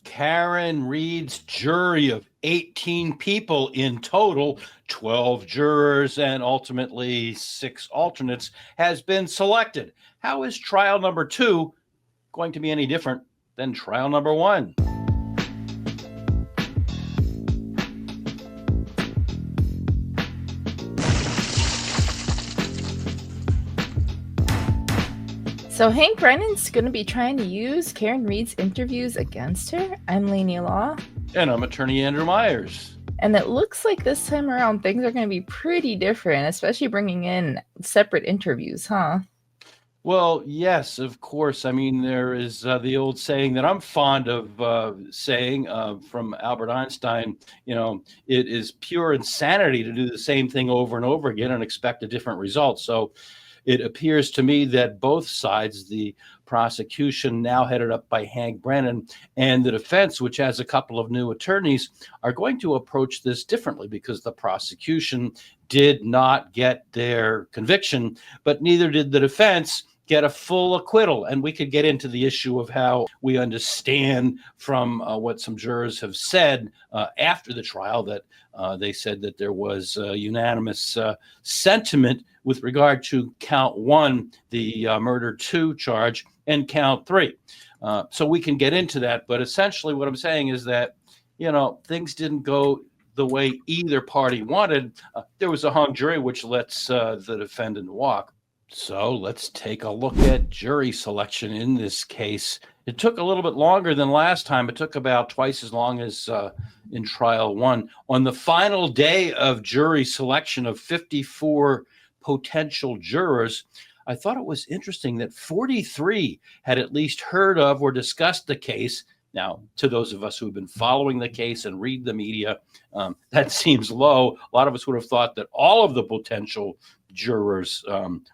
Karen Reed's jury of 18 people in total, 12 jurors and ultimately 6 alternates, has been selected. How is trial number 2 going to be any different than trial number 1? So Hank Brennan's going to be trying to use Karen Reed's interviews against her. I'm Lainey Law. And I'm attorney Andrew Myers. And it looks like this time around things are going to be pretty different, especially bringing in separate interviews, huh? Well, yes, of course. I mean, there is the old saying that I'm fond of saying from Albert Einstein, it is pure insanity to do the same thing over and over again and expect a different result. So it appears to me that both sides, the prosecution now headed up by Hank Brennan and the defense, which has a couple of new attorneys, are going to approach this differently because the prosecution did not get their conviction, but neither did the defense get a full acquittal. And we could get into the issue of how we understand from what some jurors have said after the trial that they said that there was unanimous sentiment with regard to count 1, the murder 2 charge, and count 3. So we can get into that. But essentially what I'm saying is that, things didn't go the way either party wanted. There was a hung jury, which lets the defendant walk. So let's take a look at jury selection in this case. It took a little bit longer than last time. It took about twice as long as in trial 1. On the final day of jury selection of 54 potential jurors, I thought it was interesting that 43 had at least heard of or discussed the case. Now, to those of us who have been following the case and read the media, that seems low. A lot of us would have thought that all of the potential jurors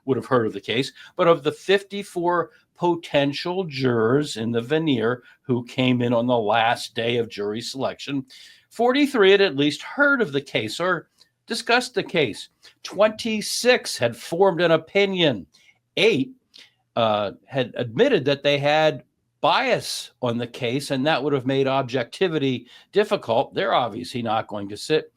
would have heard of the case. But of the 54 potential jurors in the veneer who came in on the last day of jury selection, 43 had at least heard of the case or discussed the case. 26 had formed an opinion. 8 had admitted that they had bias on the case, and that would have made objectivity difficult. They're obviously not going to sit.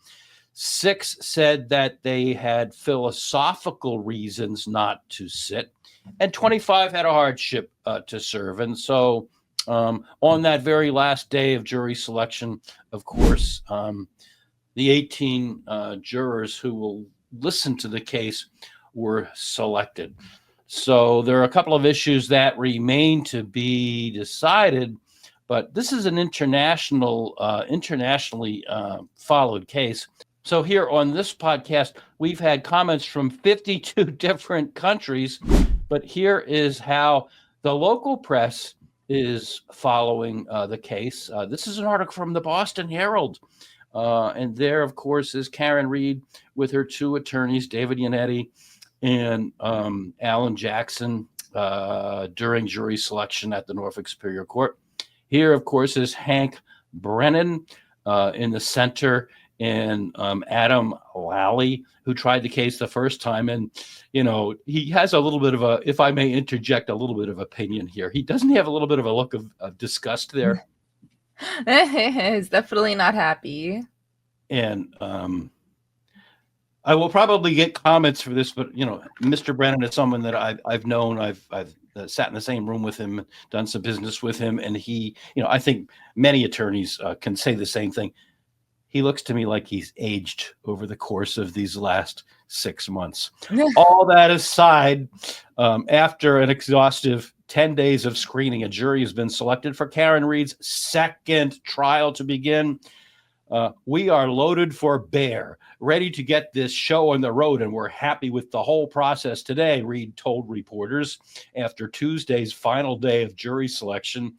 6 said that they had philosophical reasons not to sit, and 25 had a hardship to serve. And so on that very last day of jury selection, of course, the 18 jurors who will listen to the case were selected. So there are a couple of issues that remain to be decided, but this is an internationally followed case. So here on this podcast, we've had comments from 52 different countries, but here is how the local press is following the case. This is an article from the Boston Herald. And there, of course, is Karen Reed with her 2 attorneys, David Yannetti and Alan Jackson, during jury selection at the Norfolk Superior Court. Here, of course, is Hank Brennan in the center, and Adam Lally, who tried the case the first time. And, he has a little bit of a, if I may interject, a little bit of opinion here. Doesn't he have a little bit of a look of disgust there? He's definitely not happy. And I will probably get comments for this, but Mr. Brennan is someone that I've known. I've sat in the same room with him, done some business with him, and he, I think many attorneys can say the same thing. He looks to me like he's aged over the course of these last 6 months. All that aside, after an exhaustive 10 days of screening, a jury has been selected for Karen Reed's second trial to begin. We are loaded for bear, ready to get this show on the road, and we're happy with the whole process today, Reed told reporters after Tuesday's final day of jury selection.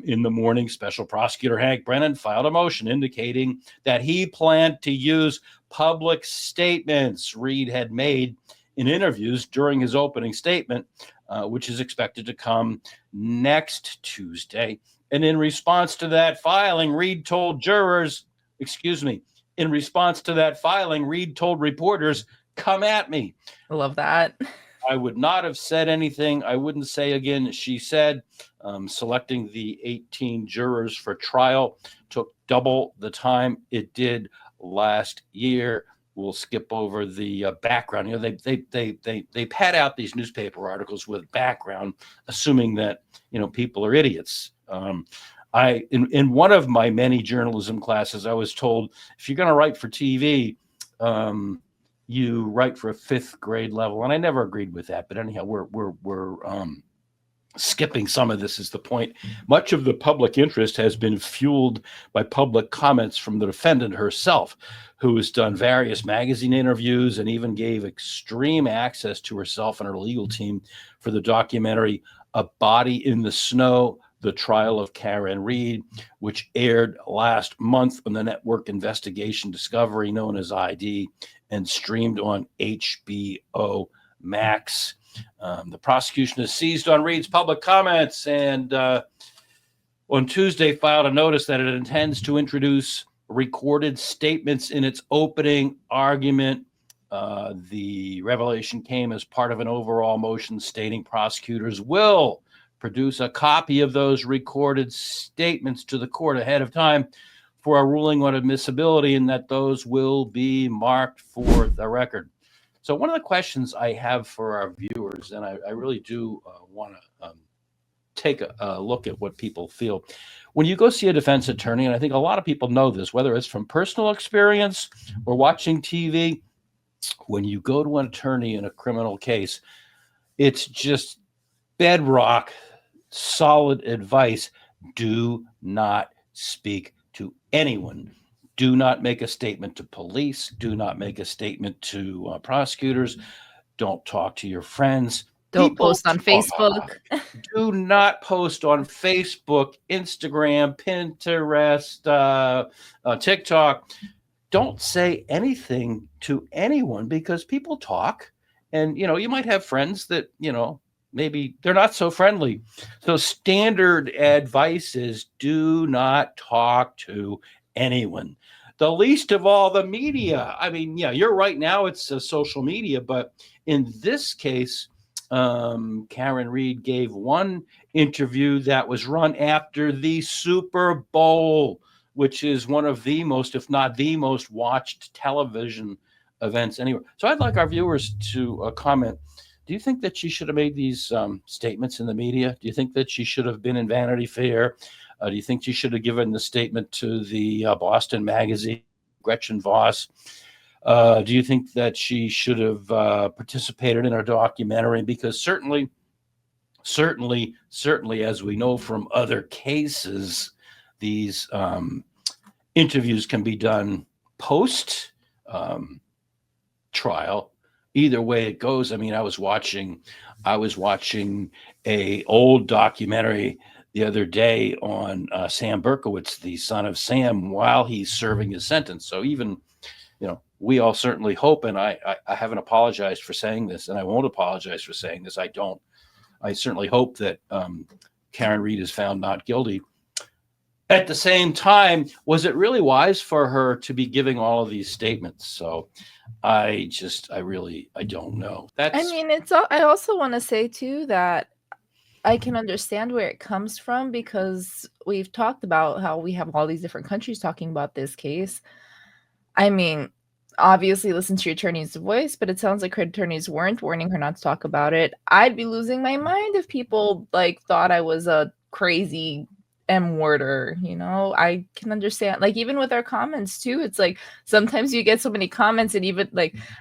In the morning, Special Prosecutor Hank Brennan filed a motion indicating that he planned to use public statements Reed had made in interviews during his opening statement, which is expected to come next Tuesday. And in response to that filing, Reed told reporters, come at me. I love that. I would not have said anything. I wouldn't say again, she said. Selecting the 18 jurors for trial took double the time it did last year. We'll skip over the background. You know, they pad out these newspaper articles with background, assuming that, you know, people are idiots. In one of my many journalism classes, I was told, if you're going to write for TV, you write for a 5th grade level, and I never agreed with that. But anyhow, we're skipping some of this is the point. Much of the public interest has been fueled by public comments from the defendant herself, who has done various magazine interviews and even gave extreme access to herself and her legal team for the documentary A Body in the Snow, The Trial of Karen Read, which aired last month on the network Investigation Discovery, known as ID, and streamed on HBO Max. The prosecution has seized on Read's public comments and on Tuesday filed a notice that it intends to introduce recorded statements in its opening argument. The revelation came as part of an overall motion stating prosecutors will produce a copy of those recorded statements to the court ahead of time for a ruling on admissibility, and that those will be marked for the record. So one of the questions I have for our viewers, and I really do want to take a look at what people feel. When you go see a defense attorney, and I think a lot of people know this, whether it's from personal experience or watching TV, when you go to an attorney in a criminal case, it's just bedrock, solid advice. Do not speak to anyone. Do not make a statement to police. Do not make a statement to prosecutors. Don't talk to your friends. Don't post on Facebook. Do not post on Facebook, Instagram, Pinterest, TikTok. Don't say anything to anyone because people talk. And, you know, you might have friends that, you know, maybe they're not so friendly. So standard advice is do not talk to anyone. The least of all the media. I mean, yeah, you're right now it's social media, but in this case, Karen Read gave one interview that was run after the Super Bowl, which is one of the most, if not the most watched television events anywhere. So I'd like our viewers to comment. Do you think that she should have made these statements in the media? Do you think that she should have been in Vanity Fair? Do you think she should have given the statement to the Boston Magazine, Gretchen Voss? Do you think that she should have participated in our documentary? Because certainly, as we know from other cases, these interviews can be done post trial. Either way it goes. I mean, I was watching a old documentary the other day on Sam Berkowitz, the son of Sam, while he's serving his sentence. So even, you know, we all certainly hope, and I haven't apologized for saying this, and I won't apologize for saying this. I certainly hope that Karen Read is found not guilty. At the same time, was it really wise for her to be giving all of these statements? So I don't know. I also want to say too that I can understand where it comes from, because we've talked about how we have all these different countries talking about this case. I mean, obviously listen to your attorney's voice, but it sounds like her attorneys weren't warning her not to talk about it. I'd be losing my mind if people thought I was a crazy M-worder, you know. I can understand, even with our comments too, it's sometimes you get so many comments, and even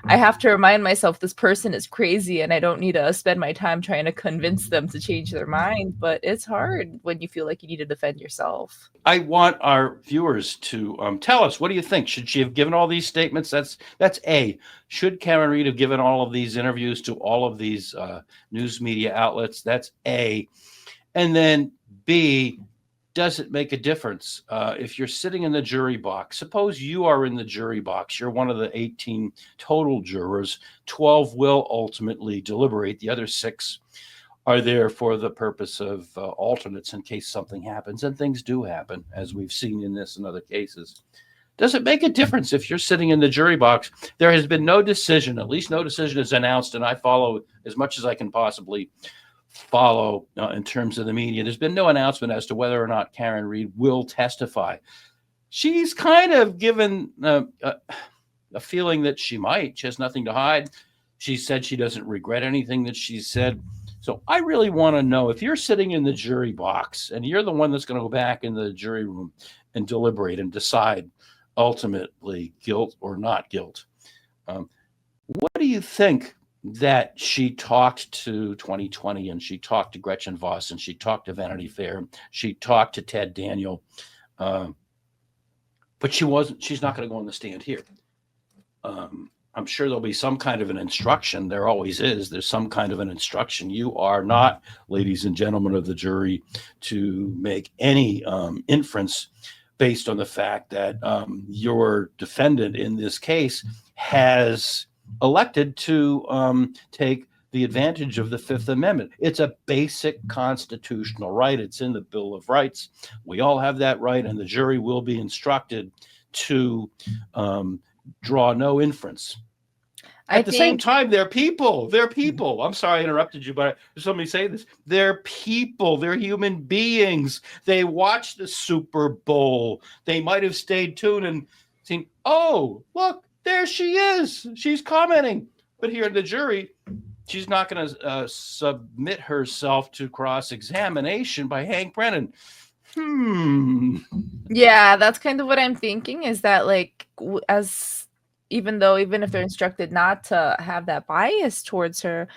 I have to remind myself this person is crazy and I don't need to spend my time trying to convince them to change their mind. But it's hard when you feel like you need to defend yourself. I want our viewers to tell us, what do you think? Should she have given all these statements? That's A. Should Karen Read have given all of these interviews to all of these news media outlets? That's A. And then B, does it make a difference if you're sitting in the jury box? Suppose you are in the jury box. You're one of the 18 total jurors. 12 will ultimately deliberate. The other 6 are there for the purpose of alternates in case something happens. And things do happen, as we've seen in this and other cases. Does it make a difference if you're sitting in the jury box? There has been no decision, at least no decision is announced, and I follow as much as I can possibly follow in terms of the media. There's been no announcement as to whether or not Karen Read will testify. She's kind of given a feeling that she might. She has nothing to hide. She said she doesn't regret anything that she said. So I really want to know, if you're sitting in the jury box and you're the one that's going to go back in the jury room and deliberate and decide ultimately guilt or not guilt, what do you think that she talked to 2020 and she talked to Gretchen Voss and she talked to Vanity Fair, she talked to Ted Daniel, but she's not going to go on the stand here. I'm sure there'll be some kind of an instruction. There always is. There's some kind of an instruction. You are not, ladies and gentlemen of the jury, to make any inference based on the fact that your defendant in this case has elected to take the advantage of the Fifth Amendment. It's a basic constitutional right. It's in the Bill of Rights. We all have that right, and the jury will be instructed to draw no inference. At the same time, they're people. They're people. I'm sorry I interrupted you, but somebody say this. They're people. They're human beings. They watch the Super Bowl. They might have stayed tuned and seen, oh, look, there she is. She's commenting. But here in the jury, she's not going to submit herself to cross-examination by Hank Brennan. Yeah, that's kind of what I'm thinking, is that, like, even if they're instructed not to have that bias towards her,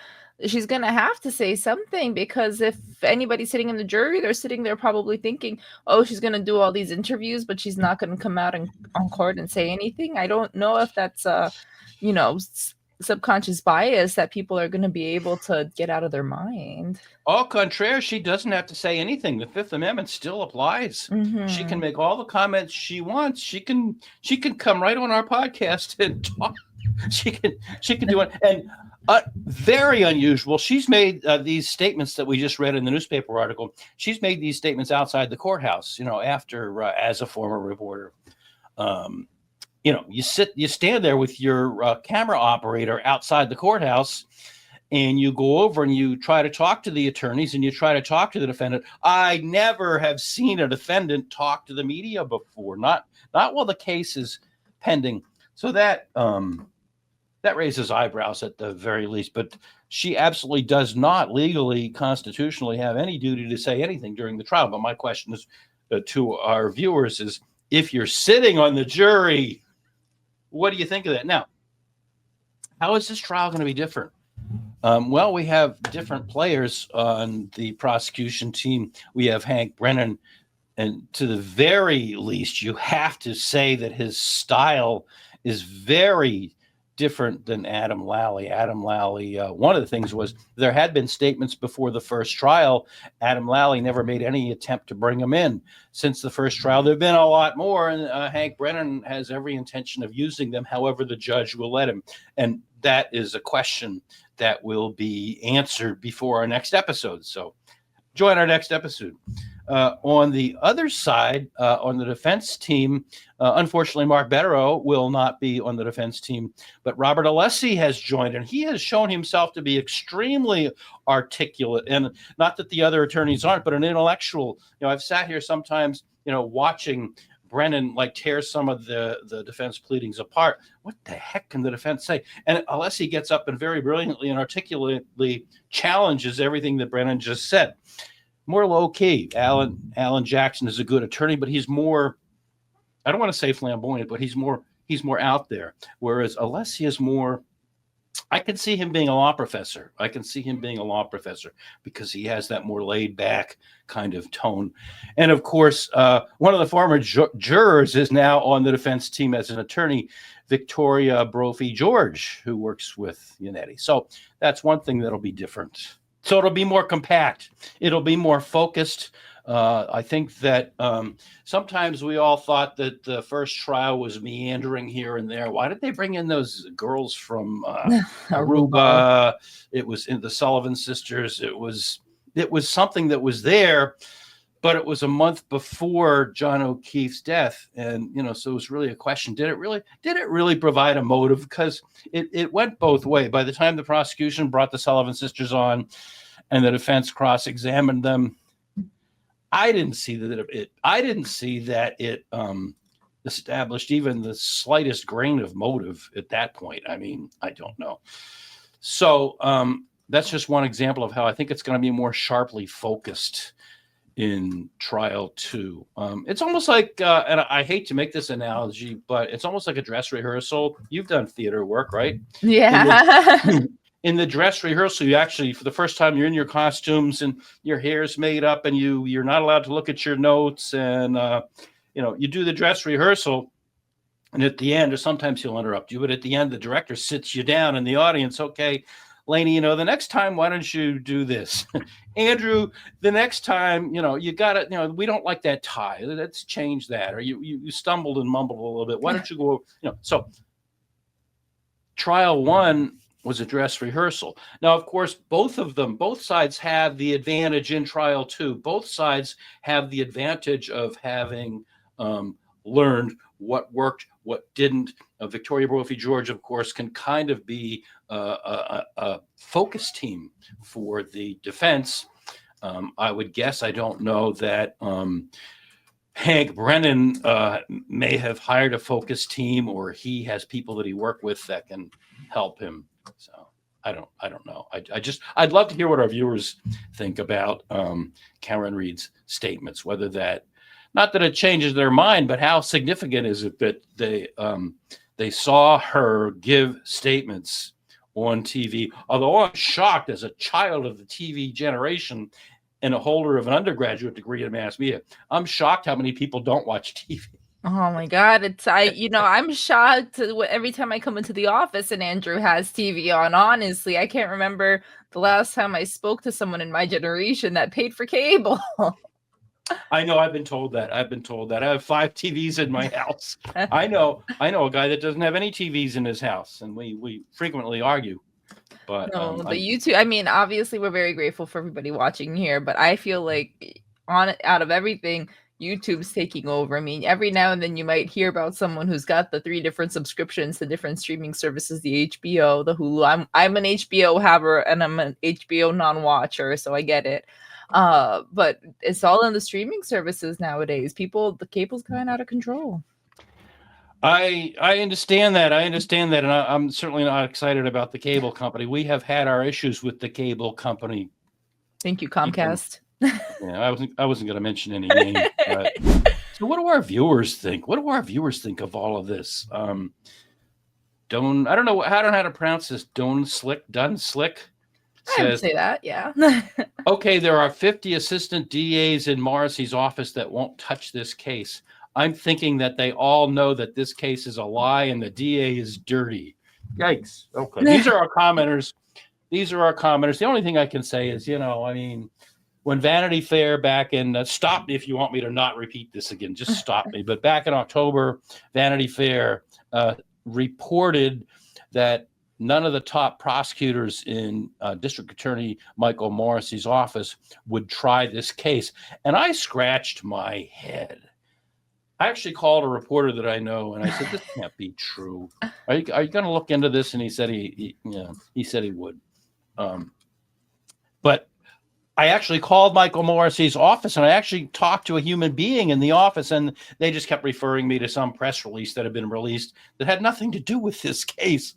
she's going to have to say something, because if anybody's sitting in the jury, they're sitting there probably thinking, oh, she's going to do all these interviews, but she's not going to come out on court and say anything. I don't know if that's a, subconscious bias that people are going to be able to get out of their mind. Au contraire, she doesn't have to say anything. The Fifth Amendment still applies. Mm-hmm. She can make all the comments she wants. She can come right on our podcast and talk. She can do it. And very unusual. She's made these statements that we just read in the newspaper article. She's made these statements outside the courthouse, after as a former reporter. You stand there with your camera operator outside the courthouse, and you go over and you try to talk to the attorneys and you try to talk to the defendant. I never have seen a defendant talk to the media before, not while the case is pending. So that raises eyebrows at the very least. But she absolutely does not legally, constitutionally have any duty to say anything during the trial. But my question is to our viewers is, if you're sitting on the jury, what do you think of that? Now, how is this trial going to be different? Well, we have different players on the prosecution team. We have Hank Brennan, and to the very least, you have to say that his style is very different than Adam Lally. Adam Lally, one of the things was there had been statements before the first trial. Adam Lally never made any attempt to bring him in. Since the first trial, there have been a lot more, and Hank Brennan has every intention of using them, however the judge will let him. And that is a question that will be answered before our next episode. So join our next episode. On the other side, on the defense team, unfortunately, Mark Betterow will not be on the defense team, but Robert Alessi has joined, and he has shown himself to be extremely articulate. And not that the other attorneys aren't, but an intellectual. I've sat here sometimes, watching Brennan tear some of the defense pleadings apart. What the heck can the defense say? And Alessi gets up and very brilliantly and articulately challenges everything that Brennan just said. More low key. Alan Jackson is a good attorney, but he's more, I don't want to say flamboyant, but he's more out there. Whereas Alessi is more, I can see him being a law professor. Because he has that more laid back kind of tone. And of course, one of the former jurors is now on the defense team as an attorney, Victoria Brophy Goerge, who works with Yannetti. So that's one thing that'll be different. So it'll be more compact. It'll be more focused. I think that sometimes we all thought that the first trial was meandering here and there. Why did they bring in those girls from Aruba? It was in the Sullivan sisters. It was something that was there, but it was a month before John O'Keefe's death. And, so it was really a question. Did it really provide a motive? Because it went both ways. By the time the prosecution brought the Sullivan sisters on and the defense cross-examined them, I didn't see that it established even the slightest grain of motive at that point. I mean, I don't know. So that's just one example of how I think it's going to be more sharply focused in trial 2. It's almost like, and I hate to make this analogy, but it's almost like a dress rehearsal. You've done theater work, right? Yeah. In the dress rehearsal, you actually, for the first time, you're in your costumes and your hair's made up and you're not allowed to look at your notes. And, you do the dress rehearsal. And at the end, or sometimes he'll interrupt you, but at the end, the director sits you down in the audience. Okay, Lainey, the next time, why don't you do this? Andrew, the next time, you got to, we don't like that tie. Let's change that. Or you stumbled and mumbled a little bit. Why don't you go, so trial 1 was a dress rehearsal. Now, of course, both sides have the advantage in trial 2. Both sides have the advantage of having learned what worked, what didn't. Victoria Brophy Goerge, of course, can kind of be a focus team for the defense. I would guess, I don't know, that Hank Brennan may have hired a focus team, or he has people that he worked with that can help him. So I don't know. I'd love to hear what our viewers think about Karen Reed's statements, whether that, not that it changes their mind, but how significant is it that they saw her give statements on TV? Although I'm shocked, as a child of the TV generation and a holder of an undergraduate degree in mass media, I'm shocked how many people don't watch TV. Oh my God. I'm shocked every time I come into the office and Andrew has TV on. Honestly, I can't remember the last time I spoke to someone in my generation that paid for cable. I know. I've been told that. I have 5 TVs in my house. I know a guy that doesn't have any TVs in his house, and we frequently argue. But no, the YouTube. I mean, obviously, we're very grateful for everybody watching here, but I feel like out of everything, YouTube's taking over. I mean, every now and then you might hear about someone who's got the 3 different subscriptions to different streaming services: the HBO, the Hulu. I'm an HBO haver and I'm an HBO non-watcher, so I get it. But it's all in the streaming services nowadays. The cable's kind of out of control. I understand that. And I'm certainly not excited about the cable company. We have had our issues with the cable company. Thank you, Comcast. Yeah, I wasn't going to mention any names. So what do our viewers think? What do our viewers think of all of this? I don't know how to pronounce this. Dun Slick. I would say that, yeah. Okay, there are 50 assistant DAs in Morrissey's office that won't touch this case. I'm thinking that they all know that this case is a lie and the DA is dirty. Yikes. Okay. These are our commenters. The only thing I can say is, when Vanity Fair back in, stop me if you want me to not repeat this again, just stop me. But back in October, Vanity Fair reported that none of the top prosecutors in District Attorney Michael Morrissey's office would try this case. And I scratched my head. I actually called a reporter that I know, and I said, "This can't be true. Are you going to look into this?" And he said he said he would. But I actually called Michael Morrissey's office, and I actually talked to a human being in the office, and they just kept referring me to some press release that had been released that had nothing to do with this case.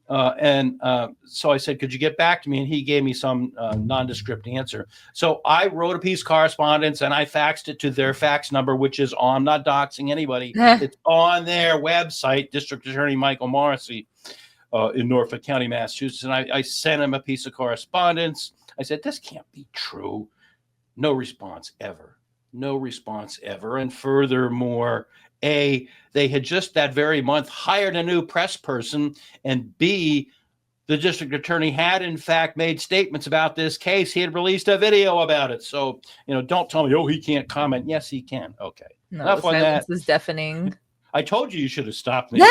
So I said, "Could you get back to me?" And he gave me some nondescript answer. So I wrote a piece of correspondence and I faxed it to their fax number, which is on, I'm not doxing anybody. It's on their website, District Attorney Michael Morrissey in Norfolk County, Massachusetts. And I sent him a piece of correspondence. I said, "This can't be true." No response ever. And furthermore, A, they had just that very month hired a new press person, and B, the district attorney had in fact made statements about this case. He had released a video about it. So, don't tell me, "Oh, he can't comment." Yes, he can. Okay. No, enough on that. Is deafening. I told you should have stopped me.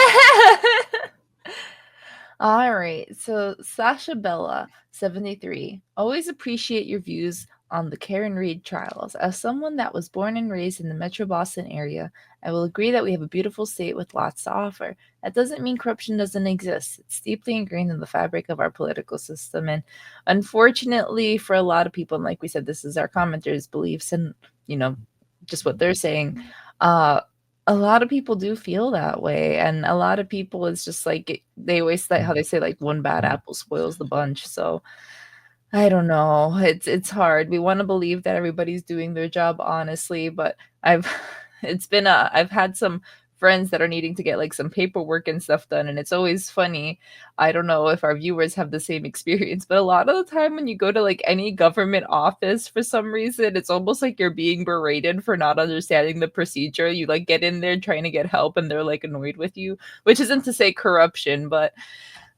All right. So Sasha Bella, 73. Always appreciate your views on the Karen Reed trials. As someone that was born and raised in the Metro Boston area, I will agree that we have a beautiful state with lots to offer. That doesn't mean corruption doesn't exist. It's deeply ingrained in the fabric of our political system. And unfortunately, for a lot of people, and like we said, this is our commenters' beliefs and, just what they're saying. A lot of people do feel that way. And a lot of people, it's just like, they always say how they say, like, one bad apple spoils the bunch. So I don't know. It's hard. We want to believe that everybody's doing their job honestly, but I've I've had some friends that are needing to get like some paperwork and stuff done, and it's always funny. I don't know if our viewers have the same experience, but a lot of the time when you go to like any government office, for some reason, it's almost like you're being berated for not understanding the procedure. You like get in there trying to get help and they're like annoyed with you, which isn't to say corruption, but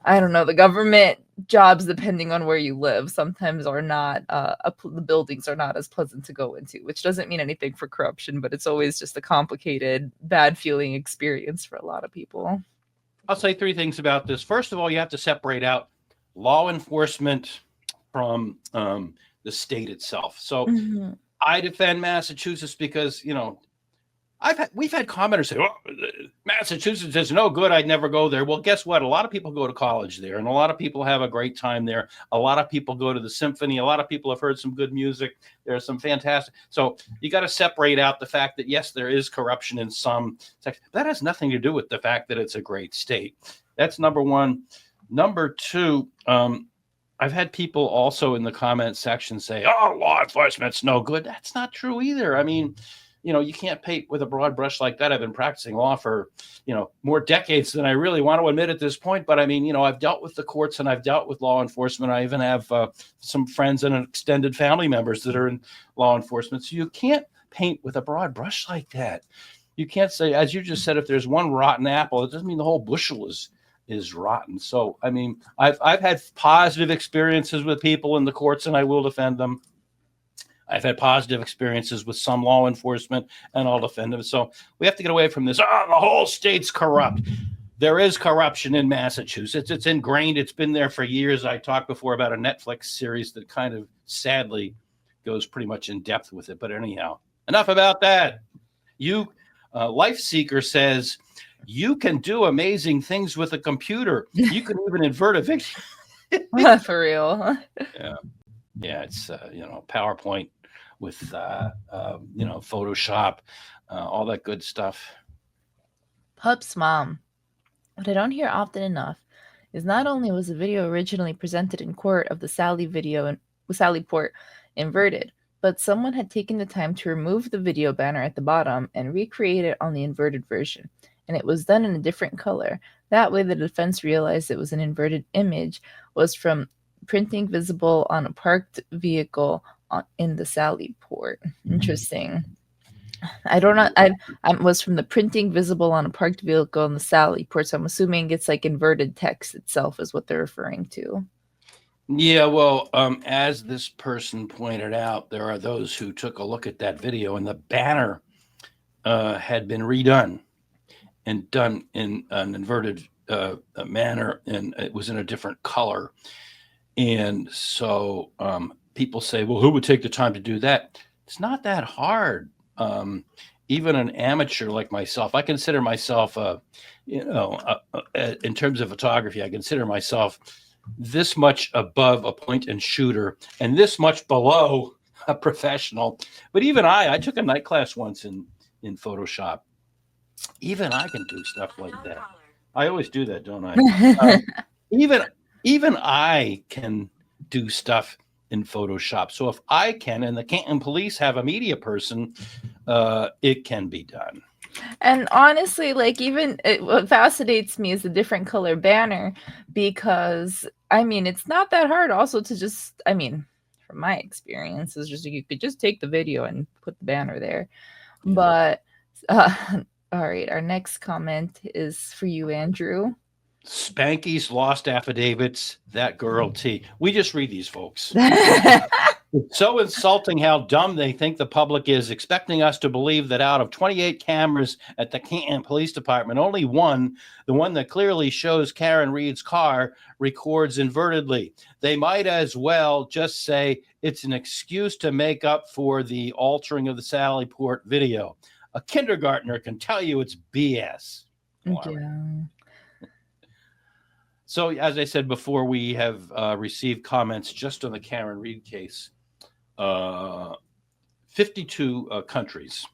I don't know, the government jobs, depending on where you live, sometimes are not, the buildings are not as pleasant to go into, which doesn't mean anything for corruption, but it's always just a complicated, bad feeling experience for a lot of people. I'll say three things about this. First of all, you have to separate out law enforcement from the state itself. So I defend Massachusetts because, we've had commenters say, Massachusetts is no good. I'd never go there. Well, guess what? A lot of people go to college there, and a lot of people have a great time there. A lot of people go to the symphony. A lot of people have heard some good music. There's some fantastic. So you got to separate out the fact that, yes, there is corruption in some sections. That has nothing to do with the fact that it's a great state. That's number one. Number two, I've had people also in the comment section say, law enforcement's no good. That's not true either. I mean, you can't paint with a broad brush like that. I've been practicing law for, more decades than I really want to admit at this point. But I mean, I've dealt with the courts and I've dealt with law enforcement. I even have some friends and extended family members that are in law enforcement. So you can't paint with a broad brush like that. You can't say, as you just said, if there's one rotten apple, it doesn't mean the whole bushel is rotten. So, I mean, I've had positive experiences with people in the courts and I will defend them. I've had positive experiences with some law enforcement, and I'll defend them. So we have to get away from this. The whole state's corrupt. There is corruption in Massachusetts. It's ingrained. It's been there for years. I talked before about a Netflix series that kind of sadly goes pretty much in depth with it. But anyhow, enough about that. Life Seeker says, you can do amazing things with a computer. You can even invert a victim. For real. Yeah, it's, PowerPoint with, Photoshop, all that good stuff. Pup's mom. What I don't hear often enough is not only was the video originally presented in court of the Sally video and Sally Port inverted, but someone had taken the time to remove the video banner at the bottom and recreate it on the inverted version. And it was done in a different color. That way the defense realized it was an inverted image was from printing visible on a parked vehicle in the Sally Port. Interesting. I don't know. I was from the printing visible on a parked vehicle in the Sally Port. So I'm assuming it's like inverted text itself is what they're referring to. Yeah, well, as this person pointed out, there are those who took a look at that video and the banner had been redone and done in an inverted manner, and it was in a different color. And so people say, well, who would take the time to do that? It's not that hard. Even an amateur like myself, I consider myself, in terms of photography, I consider myself this much above a point and shooter and this much below a professional. But even I took a night class once in Photoshop. Even I can do stuff like that. I always do that, don't I? Even I can do stuff in Photoshop. So if I can, and the Canton police have a media person, it can be done. And honestly, like what fascinates me is the different color banner, because I mean, it's not that hard also to just, I mean, from my experience, it's just you could just take the video and put the banner there. Yeah. But all right, our next comment is for you, Andrew. Spanky's lost affidavits, that girl T. We just read these, folks. It's so insulting how dumb they think the public is, expecting us to believe that out of 28 cameras at the Canton Police Department, only one, the one that clearly shows Karen Reed's car, records invertedly. They might as well just say It's an excuse to make up for the altering of the Sally Port video. A kindergartner can tell you it's BS. Yeah. So, as I said before, we have received comments just on the Karen Reed case. 52 countries.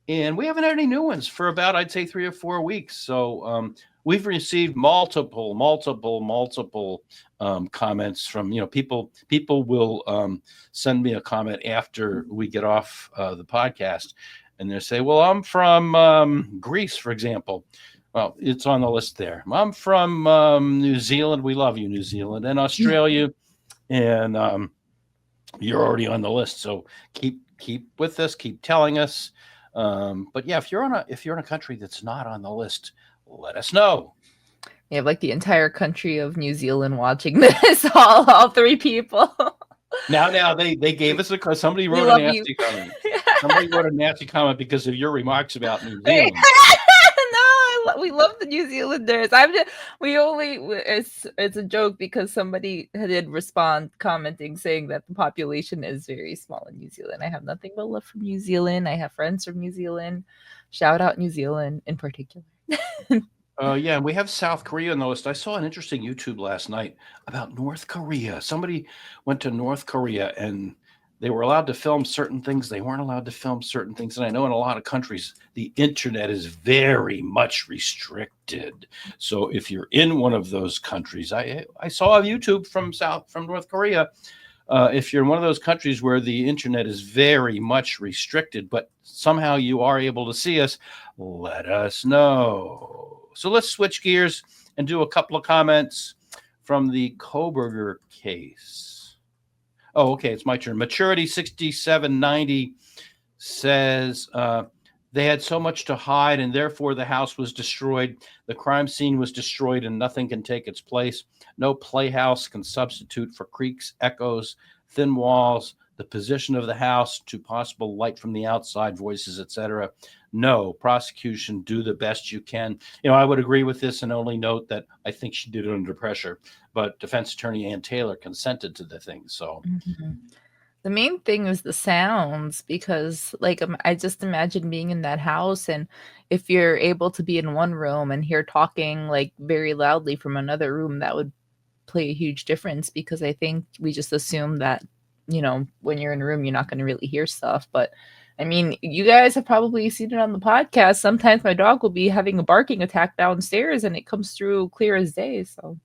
And we haven't had any new ones for about, I'd say, 3 or 4 weeks. So we've received multiple comments from, people. People will send me a comment after we get off the podcast, and they say, well, I'm from Greece, for example. Well, it's on the list there. I'm from New Zealand. We love you, New Zealand, and Australia. And you're already on the list. So keep with us, keep telling us. But yeah, if you're in a country that's not on the list, let us know. We have like the entire country of New Zealand watching this, all 3 people. Now they gave us somebody wrote a nasty comment. Somebody wrote a nasty comment because of your remarks about New Zealand. No, we love the New Zealanders. It's a joke because somebody did respond commenting saying that the population is very small in New Zealand. I have nothing but love from New Zealand. I have friends from New Zealand. Shout out New Zealand in particular. Yeah, and we have South Korea on the list. I saw an interesting YouTube last night about North Korea. Somebody went to North Korea and they were allowed to film certain things. They weren't allowed to film certain things. And I know in a lot of countries, the internet is very much restricted. So if you're in one of those countries, I saw a YouTube from North Korea. If you're in one of those countries where the internet is very much restricted, but somehow you are able to see us, let us know. So let's switch gears and do a couple of comments from the Koberger case. Oh, okay, it's my turn. Maturity 6790 says they had so much to hide and therefore the house was destroyed. The crime scene was destroyed and nothing can take its place. No playhouse can substitute for creaks, echoes, thin walls, the position of the house to possible light from the outside, voices, etc. No, prosecution, do the best you can. I would agree with this and only note that I think she did it under pressure, but defense attorney Ann Taylor consented to the thing. So the main thing is the sounds, because I just imagine being in that house, and if you're able to be in one room and hear talking like very loudly from another room, that would play a huge difference, because I think we just assume that, when you're in a room, you're not going to really hear stuff. But I mean, you guys have probably seen it on the podcast. Sometimes my dog will be having a barking attack downstairs and it comes through clear as day. So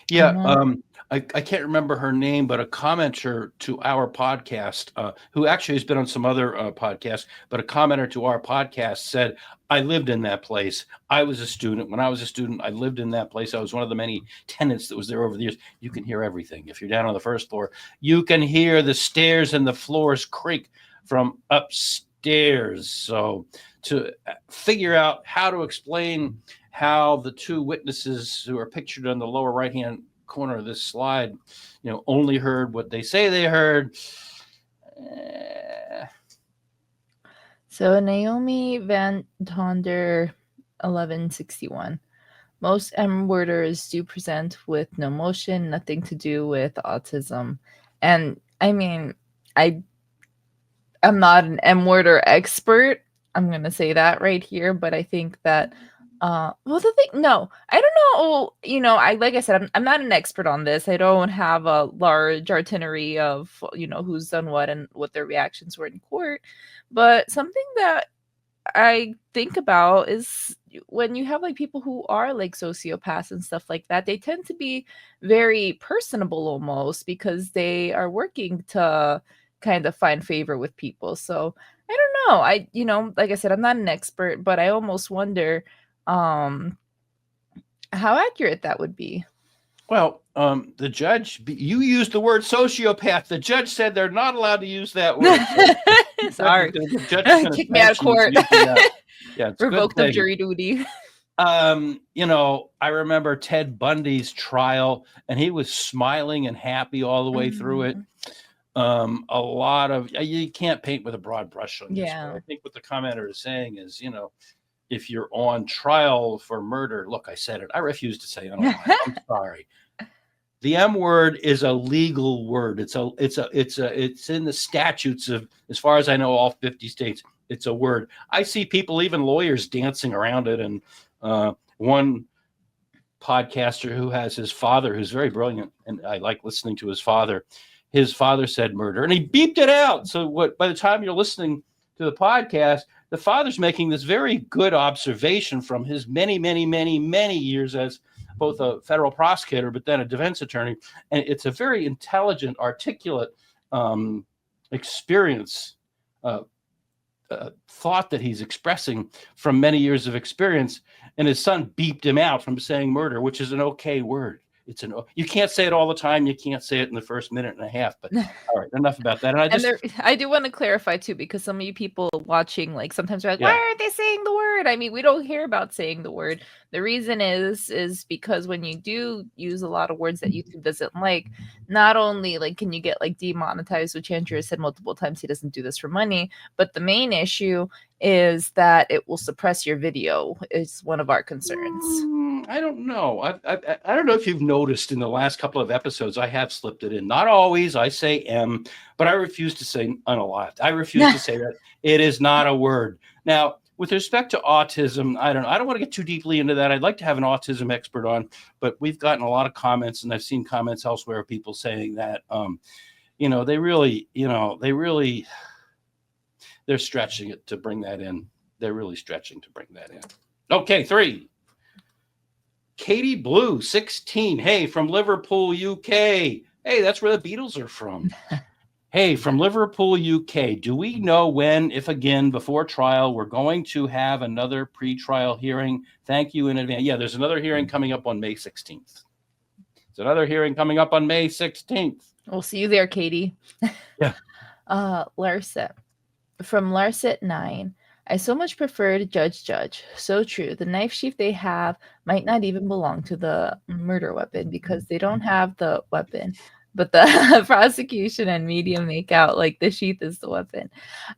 yeah, I can't remember her name, but a commenter to our podcast, who actually has been on some other podcasts, but a commenter to our podcast said, I lived in that place. I was a student. When I was a student, I lived in that place. I was one of the many tenants that was there over the years. You can hear everything. If you're down on the first floor, you can hear the stairs and the floors creak from upstairs. So to figure out how to explain how the 2 witnesses who are pictured on the lower right-hand corner of this slide, only heard what they say they heard. So Naomi Van Tonder, 1161. Most M worders do present with no motion, nothing to do with autism. And I mean, I'm not an M worder expert. I'm going to say that right here, but I think that I don't know. Like I said, I'm not an expert on this. I don't have a large itinerary of, who's done what and what their reactions were in court. But something that I think about is when you have like people who are like sociopaths and stuff like that, they tend to be very personable almost, because they are working to kind of find favor with people. So I don't know. Like I said, I'm not an expert, but I almost wonder how accurate that would be. Well, the judge, you used the word sociopath. The judge said they're not allowed to use that word. So Sorry. The judge is Kick me out of court. Yeah, it's revoked of jury duty. I remember Ted Bundy's trial, and he was smiling and happy all the way through it. A lot of you can't paint with a broad brush on this. But I think what the commenter is saying is, if you're on trial for murder, look, I said it. I refuse to say it. I'm sorry. The M word is a legal word. It's in the statutes of, as far as I know, all 50 states. It's a word. I see people, even lawyers, dancing around it. And one podcaster who has his father, who's very brilliant, and I like listening to his father. His father said murder, and he beeped it out. So by the time you're listening to the podcast, the father's making this very good observation from his many, many, many, many years as both a federal prosecutor, but then a defense attorney. And it's a very intelligent, articulate experience, thought that he's expressing from many years of experience. And his son beeped him out from saying murder, which is an okay word. You can't say it all the time. You can't say it in the first minute and a half, but all right, enough about that. And I do want to clarify too, because some of you people watching, like, sometimes are like, why aren't they saying the word? I mean, we don't hear about saying the word. The reason is because when you do use a lot of words that YouTube doesn't like, not only like can you get like demonetized, which Andrew has said multiple times he doesn't do this for money, but the main issue is that it will suppress your video is one of our concerns. I don't know. I don't know if you've noticed in the last couple of episodes, I have slipped it in. Not always. I say M, but I refuse to say unalive. I refuse to say that. It is not a word. Now, with respect to autism, I don't want to get too deeply into that. I'd like to have an autism expert on, but we've gotten a lot of comments, and I've seen comments elsewhere of people saying that, they're stretching it to bring that in. They're really stretching to bring that in. Okay, 3. Katie Blue, 16. Hey, from Liverpool, UK. Hey, that's where the Beatles are from. Hey, from Liverpool, UK. Do we know when, if again, before trial, we're going to have another pre-trial hearing? Thank you in advance. Yeah, there's another hearing coming up on May 16th. There's another hearing coming up on May 16th. We'll see you there, Katie. Yeah. Larsa. From Larset 9. I so much prefer Judge. So true. The knife sheath they have might not even belong to the murder weapon because they don't have the weapon. But the prosecution and media make out like the sheath is the weapon.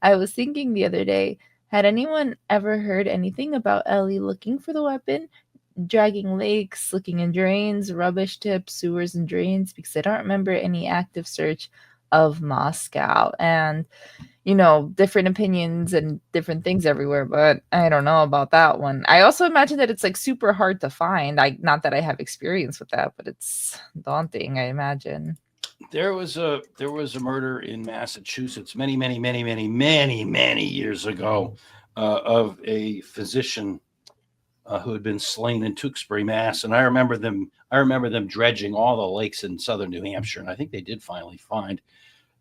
I was thinking the other day, had anyone ever heard anything about Ellie looking for the weapon? Dragging lakes, looking in drains, rubbish tips, sewers, and drains, because I don't remember any active search of Moscow. And different opinions and different things everywhere, but I don't know about that one. I also imagine that it's like super hard to find. Not that I have experience with that, but it's daunting, I imagine. There was a murder in Massachusetts many, many, many, many, many, many years ago of a physician who had been slain in Tewksbury, Mass. And I remember them dredging all the lakes in southern New Hampshire, and I think they did finally find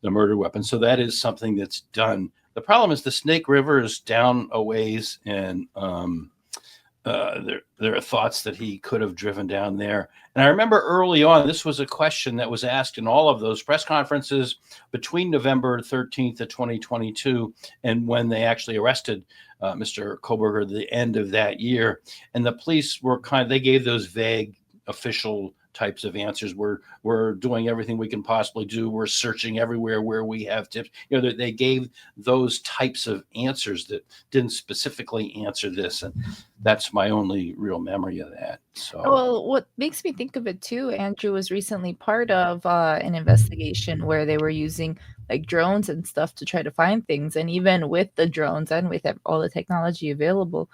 the murder weapon. So that is something that's done. The problem is the Snake River is down a ways, and there are thoughts that he could have driven down there. And I remember early on, this was a question that was asked in all of those press conferences between November 13th of 2022 and when they actually arrested Mr. Koberger at the end of that year. And the police were they gave those vague official types of answers. We're doing everything we can possibly do. We're searching everywhere where we have tips. They gave those types of answers that didn't specifically answer this, and that's my only real memory of that. So, well, what makes me think of it too, Andrew was recently part of an investigation where they were using like drones and stuff to try to find things, and even with the drones and with all the technology available,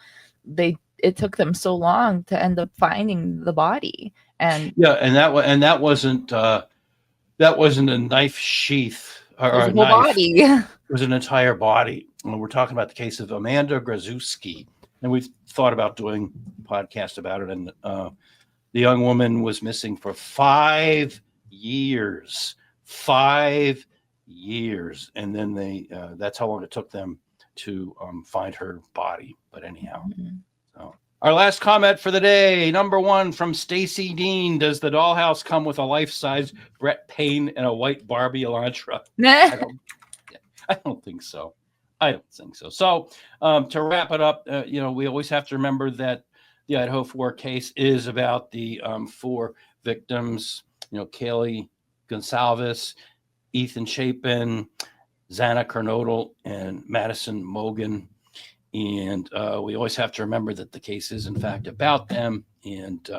it took them so long to end up finding the body. And that wasn't a knife sheath or a knife. Body. It was an entire body. And we're talking about the case of Amanda Grozewski, and we've thought about doing a podcast about it. And the young woman was missing for 5 years. 5 years, and then that's how long it took them to find her body. But anyhow. Mm-hmm. Our last comment for the day, number 1 from Stacy Dean. Does the dollhouse come with a life-size Brett Payne and a white Barbie Elantra? I don't think so. I don't think so. So to wrap it up, we always have to remember that the Idaho 4 case is about the 4 victims, Kaylee Gonsalves, Ethan Chapin, Xana Kernodle, and Madison Mogan. And we always have to remember that the case is, in fact, about them. And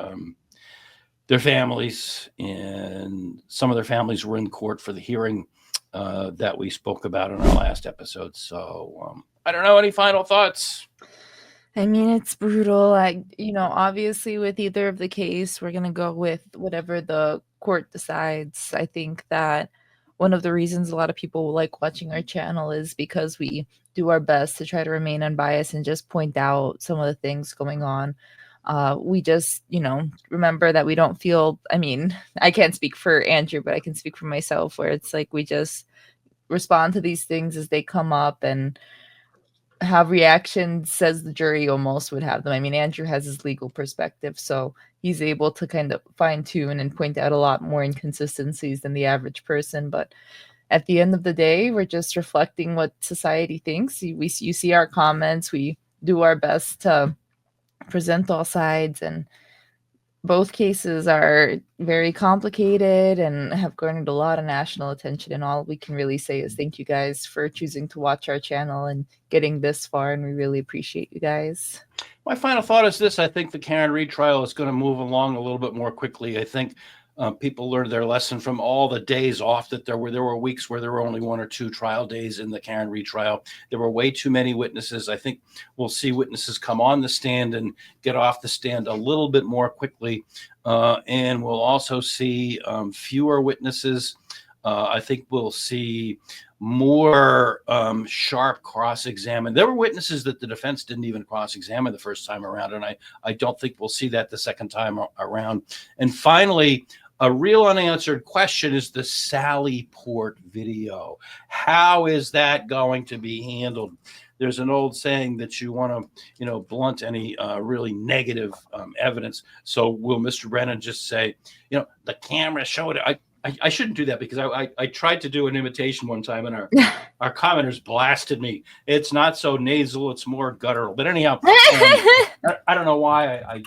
their families, and some of their families were in court for the hearing that we spoke about in our last episode. So I don't know, any final thoughts? I mean, it's brutal. Obviously with either of the case, we're going to go with whatever the court decides. I think that one of the reasons a lot of people like watching our channel is because we do our best to try to remain unbiased and just point out some of the things going on. We just, remember that we don't feel, I can't speak for Andrew, but I can speak for myself, where it's like we just respond to these things as they come up and have reactions as the jury almost would have them. I mean, Andrew has his legal perspective, so he's able to kind of fine tune and point out a lot more inconsistencies than the average person. But at the end of the day, we're just reflecting what society thinks. You see our comments, we do our best to present all sides, and both cases are very complicated and have garnered a lot of national attention. And all we can really say is thank you guys for choosing to watch our channel and getting this far. And we really appreciate you guys. My final thought is this. I think the Karen retrial is going to move along a little bit more quickly. I think people learned their lesson from all the days off that there were weeks where there were only 1 or 2 trial days in the Karen retrial. There were way too many witnesses. I think we'll see witnesses come on the stand and get off the stand a little bit more quickly. And we'll also see fewer witnesses. I think we'll see more sharp cross-examine. There were witnesses that the defense didn't even cross-examine the first time around, and I don't think we'll see that the second time around. And finally, a real unanswered question is the Sally Port video. How is that going to be handled? There's an old saying that you want to, blunt any really negative evidence. So will Mr. Brennan just say, the camera showed it? I shouldn't do that, because I tried to do an imitation one time and our commenters blasted me. It's not so nasal, it's more guttural. But anyhow, I don't know why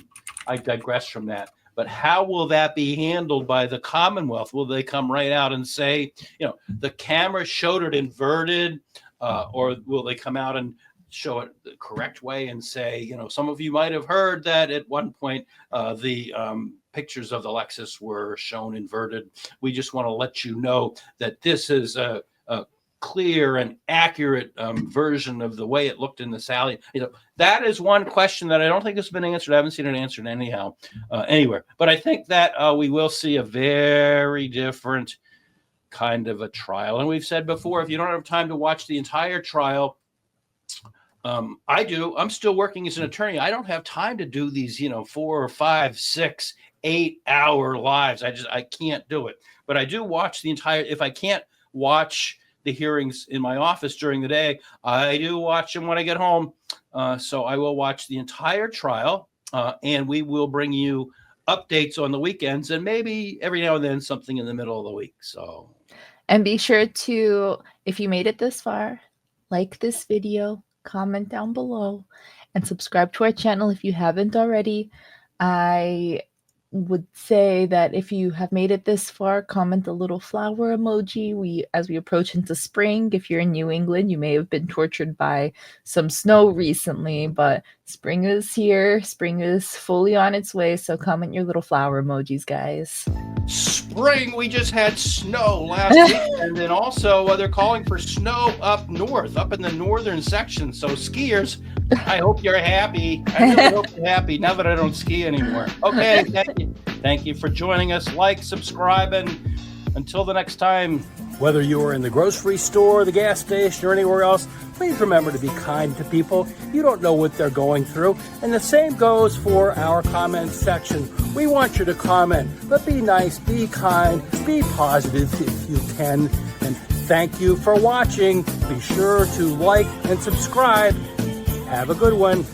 I digress from that. But how will that be handled by the Commonwealth? Will they come right out and say, the camera showed it inverted, or will they come out and show it the correct way and say, some of you might have heard that at one point the pictures of the Lexus were shown inverted. We just want to let you know that this is a clear and accurate version of the way it looked in the Sally. That is one question that I don't think has been answered. I haven't seen it answered anyhow, anywhere. But I think that we will see a very different kind of a trial. And we've said before, if you don't have time to watch the entire trial, I do. I'm still working as an attorney. I don't have time to do these, 4 or 5, 6, 8-hour lives. I can't do it. But I do watch the entire. If I can't watch the hearings in my office during the day, I do watch them when I get home. So I will watch the entire trial, and we will bring you updates on the weekends, and maybe every now and then something in the middle of the week. So, and be sure to, if you made it this far, like this video, comment down below, and subscribe to our channel if you haven't already. I would say that if you have made it this far, comment a little flower emoji. As we approach into spring, if you're in New England, you may have been tortured by some snow recently, but spring is here. Spring is fully on its way, so comment your little flower emojis, guys. Spring, we just had snow last week, and then also they're calling for snow up north, up in the northern section. So skiers, I hope you're happy. I really hope you're happy now that I don't ski anymore. Okay, thank you for joining us. Like, subscribe, and until the next time. Whether you're in the grocery store, the gas station, or anywhere else, please remember to be kind to people. You don't know what they're going through. And the same goes for our comment section. We want you to comment, but be nice, be kind, be positive if you can. And thank you for watching. Be sure to like and subscribe. Have a good one.